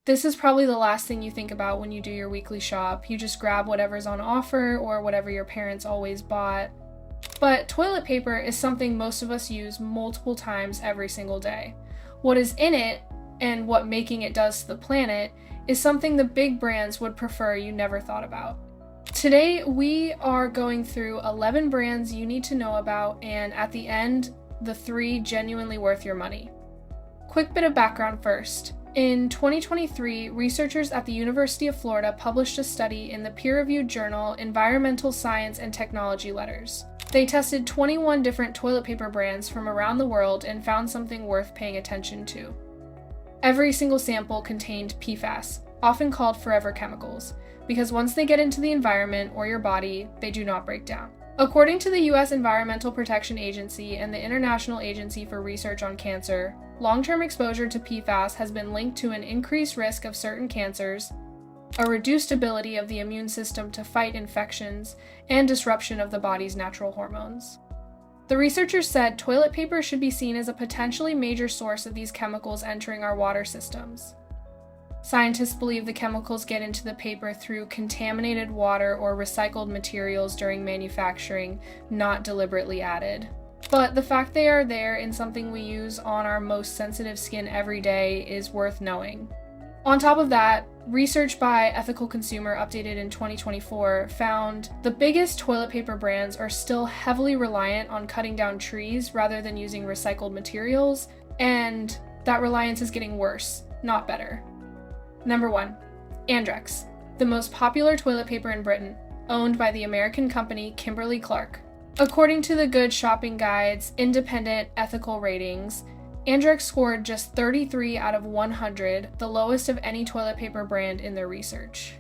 This is probably the last thing you think about when you do your weekly shop. You just grab whatever's on offer or whatever your parents always bought. But toilet paper is something most of us use multiple times every single day. What is in it and what making it does to the planet is something the big brands would prefer you never thought about. Today, we are going through 11 brands you need to know about, and at the end, the 3 genuinely worth your money. Quick bit of background first. In 2023, researchers at the University of Florida published a study in the peer-reviewed journal Environmental Science and Technology Letters. They tested 21 different toilet paper brands from around the world and found something worth paying attention to. Every single sample contained PFAS, often called forever chemicals, because once they get into the environment or your body, they do not break down. According to the U.S. Environmental Protection Agency and the International Agency for Research on Cancer, long-term exposure to PFAS has been linked to an increased risk of certain cancers, a reduced ability of the immune system to fight infections, and disruption of the body's natural hormones. The researchers said toilet paper should be seen as a potentially major source of these chemicals entering our water systems. Scientists believe the chemicals get into the paper through contaminated water or recycled materials during manufacturing, not deliberately added. But the fact they are there in something we use on our most sensitive skin every day is worth knowing. On top of that, research by Ethical Consumer updated in 2024 found the biggest toilet paper brands are still heavily reliant on cutting down trees rather than using recycled materials, and that reliance is getting worse, not better. Number 1. Andrex, the most popular toilet paper in Britain, owned by the American company Kimberly-Clark. According to the Good Shopping Guide's independent ethical ratings, Andrex scored just 33 out of 100, the lowest of any toilet paper brand in their research.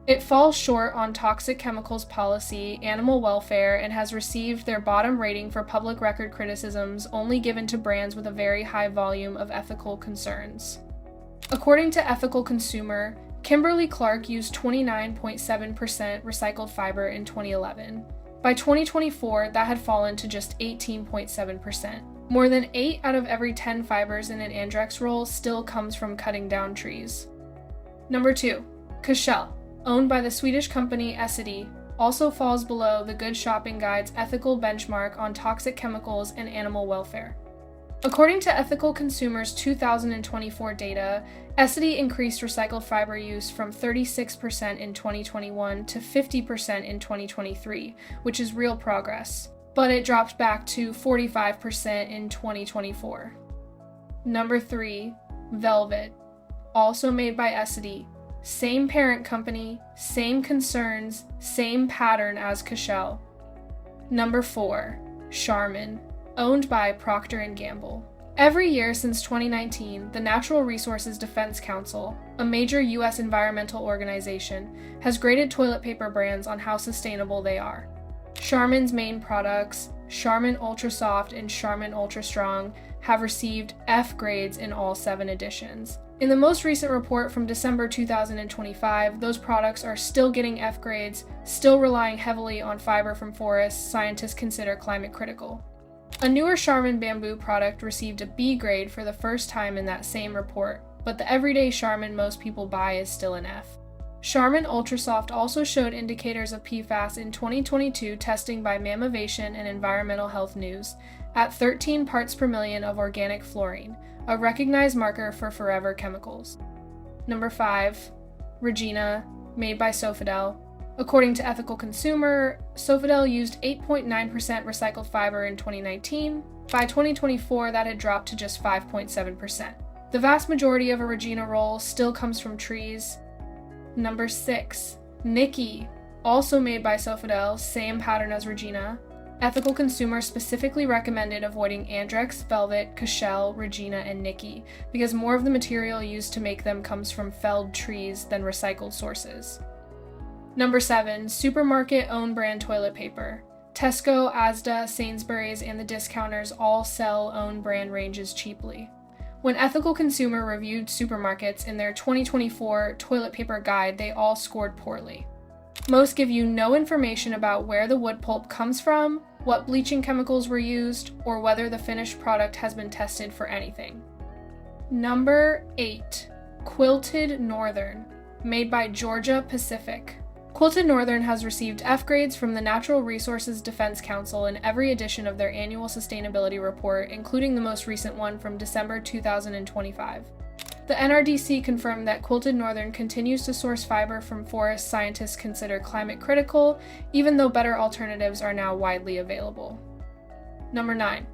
It falls short on toxic chemicals policy, animal welfare, and has received their bottom rating for public record criticisms only given to brands with a very high volume of ethical concerns. According to Ethical Consumer, Kimberly-Clark used 29.7% recycled fiber in 2011. By 2024, that had fallen to just 18.7%. More than 8 out of every 10 fibers in an Andrex roll still comes from cutting down trees. Number 2. Cashel, owned by the Swedish company Essity, also falls below the Good Shopping Guide's ethical benchmark on toxic chemicals and animal welfare. According to Ethical Consumer's 2024 data, Essity increased recycled fiber use from 36% in 2021 to 50% in 2023, which is real progress, but it dropped back to 45% in 2024. Number 3, Velvet, also made by Essity, same parent company, same concerns, same pattern as Cashel. Number 4, Charmin, owned by Procter & Gamble. Every year since 2019, the Natural Resources Defense Council, a major U.S. environmental organization, has graded toilet paper brands on how sustainable they are. Charmin's main products, Charmin Ultra Soft and Charmin Ultra Strong, have received F grades in all 7 editions. In the most recent report from December 2025, those products are still getting F grades, still relying heavily on fiber from forests scientists consider climate critical. A newer Charmin bamboo product received a B grade for the first time in that same report, but the everyday Charmin most people buy is still an F. Charmin Ultra Soft also showed indicators of PFAS in 2022 testing by Mammivation and Environmental Health News at 13 parts per million of organic fluorine, a recognized marker for forever chemicals. Number 5, Regina, made by Sofidel. According to Ethical Consumer, Sofidel used 8.9% recycled fiber in 2019. By 2024, that had dropped to just 5.7%. The vast majority of a Regina roll still comes from trees. Number 6, Nikki, also made by Sofidel, same pattern as Regina. Ethical Consumer specifically recommended avoiding Andrex, Velvet, Cashel, Regina, and Nikki because more of the material used to make them comes from felled trees than recycled sources. Number 7, supermarket own brand toilet paper. Tesco, Asda, Sainsbury's, and the discounters all sell own brand ranges cheaply. When Ethical Consumer reviewed supermarkets in their 2024 toilet paper guide, they all scored poorly. Most give you no information about where the wood pulp comes from, what bleaching chemicals were used, or whether the finished product has been tested for anything. Number 8, Quilted Northern, made by Georgia Pacific. Quilted Northern has received F grades from the Natural Resources Defense Council in every edition of their annual sustainability report, including the most recent one from December 2025. The NRDC confirmed that Quilted Northern continues to source fiber from forests scientists consider climate critical, even though better alternatives are now widely available. Number 9.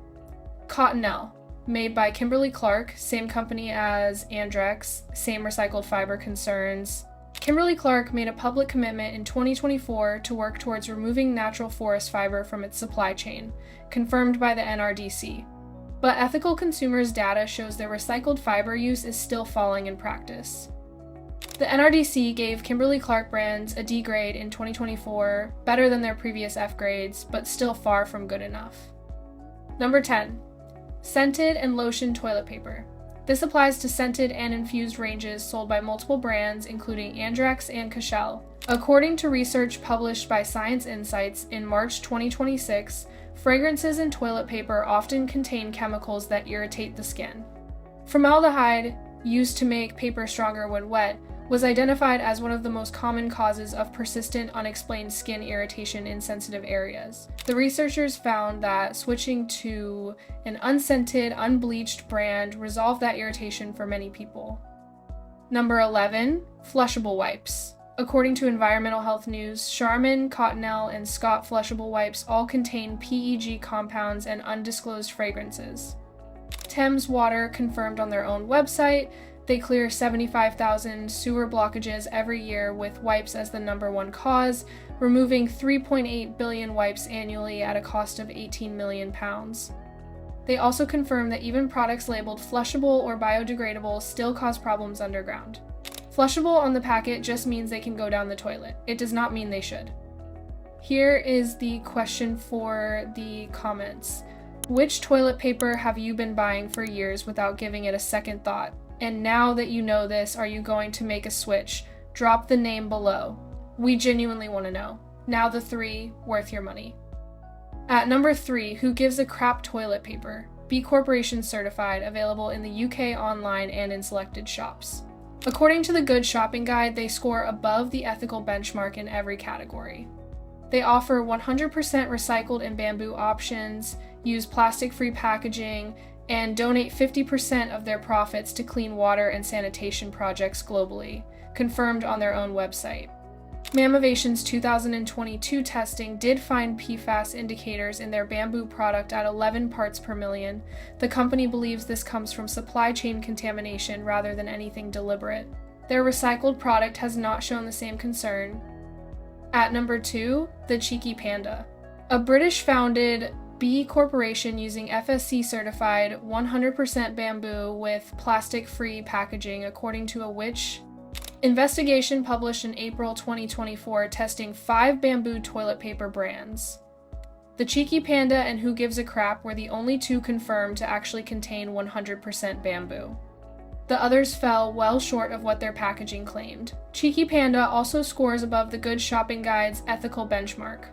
Cottonelle, made by Kimberly-Clark, same company as Andrex, same recycled fiber concerns. Kimberly-Clark made a public commitment in 2024 to work towards removing natural forest fiber from its supply chain, confirmed by the NRDC. But ethical consumers' data shows their recycled fiber use is still falling in practice. The NRDC gave Kimberly-Clark brands a D grade in 2024, better than their previous F grades, but still far from good enough. Number 10. Scented and lotion toilet paper. This applies to scented and infused ranges sold by multiple brands, including Andrex and Cashel. According to research published by Science Insights in March 2026, fragrances in toilet paper often contain chemicals that irritate the skin. Formaldehyde, used to make paper stronger when wet, was identified as one of the most common causes of persistent, unexplained skin irritation in sensitive areas. The researchers found that switching to an unscented, unbleached brand resolved that irritation for many people. Number 11. Flushable wipes. According to Environmental Health News, Charmin, Cottonelle, and Scott flushable wipes all contain PEG compounds and undisclosed fragrances. Thames Water confirmed on their own website they clear 75,000 sewer blockages every year with wipes as the number one cause, removing 3.8 billion wipes annually at a cost of £18 million. They also confirm that even products labeled flushable or biodegradable still cause problems underground. Flushable on the packet just means they can go down the toilet. It does not mean they should. Here is the question for the comments. Which toilet paper have you been buying for years without giving it a second thought? And now that you know this, are you going to make a switch? Drop the name below. We genuinely want to know. Now the 3, worth your money. At number 3, who gives a crap toilet paper? B Corporation certified, available in the UK online and in selected shops. According to the Good Shopping Guide, they score above the ethical benchmark in every category. They offer 100% recycled and bamboo options, use plastic-free packaging, and donate 50% of their profits to clean water and sanitation projects globally, confirmed on their own website. Mammovation's 2022 testing did find PFAS indicators in their bamboo product at 11 parts per million. The company believes this comes from supply chain contamination rather than anything deliberate. Their recycled product has not shown the same concern. At number 2, the Cheeky Panda. A British-founded B Corporation using FSC certified 100% bamboo with plastic-free packaging, according to a Which? Investigation published in April 2024 testing 5 bamboo toilet paper brands. The Cheeky Panda and Who Gives a Crap were the only 2 confirmed to actually contain 100% bamboo. The others fell well short of what their packaging claimed. Cheeky Panda also scores above the Good Shopping Guide's ethical benchmark.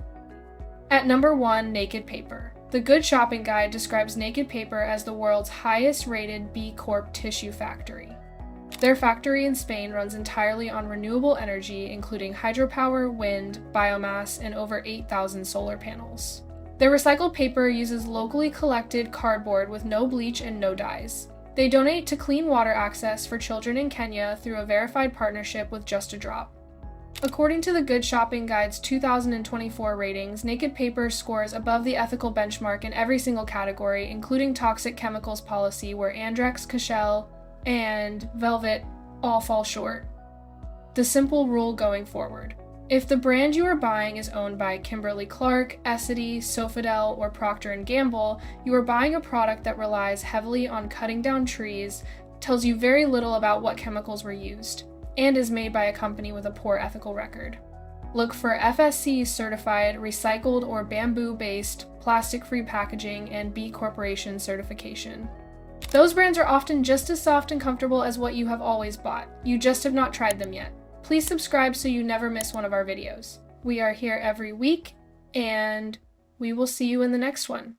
At number 1, naked paper. The Good Shopping Guide describes naked paper as the world's highest-rated B Corp tissue factory. Their factory in Spain runs entirely on renewable energy, including hydropower, wind, biomass, and over 8,000 solar panels. Their recycled paper uses locally collected cardboard with no bleach and no dyes. They donate to clean water access for children in Kenya through a verified partnership with Just a Drop. According to the Good Shopping Guide's 2024 ratings, naked paper scores above the ethical benchmark in every single category, including toxic chemicals policy, where Andrex, Cashel, and Velvet all fall short. The simple rule going forward. If the brand you are buying is owned by Kimberly-Clark, Essity, Sofidel, or Procter & Gamble, you are buying a product that relies heavily on cutting down trees, tells you very little about what chemicals were used, and is made by a company with a poor ethical record. Look for FSC certified, recycled or bamboo-based, plastic-free packaging, and B Corporation certification. Those brands are often just as soft and comfortable as what you have always bought. You just have not tried them yet. Please subscribe so you never miss one of our videos. We are here every week, and we will see you in the next one.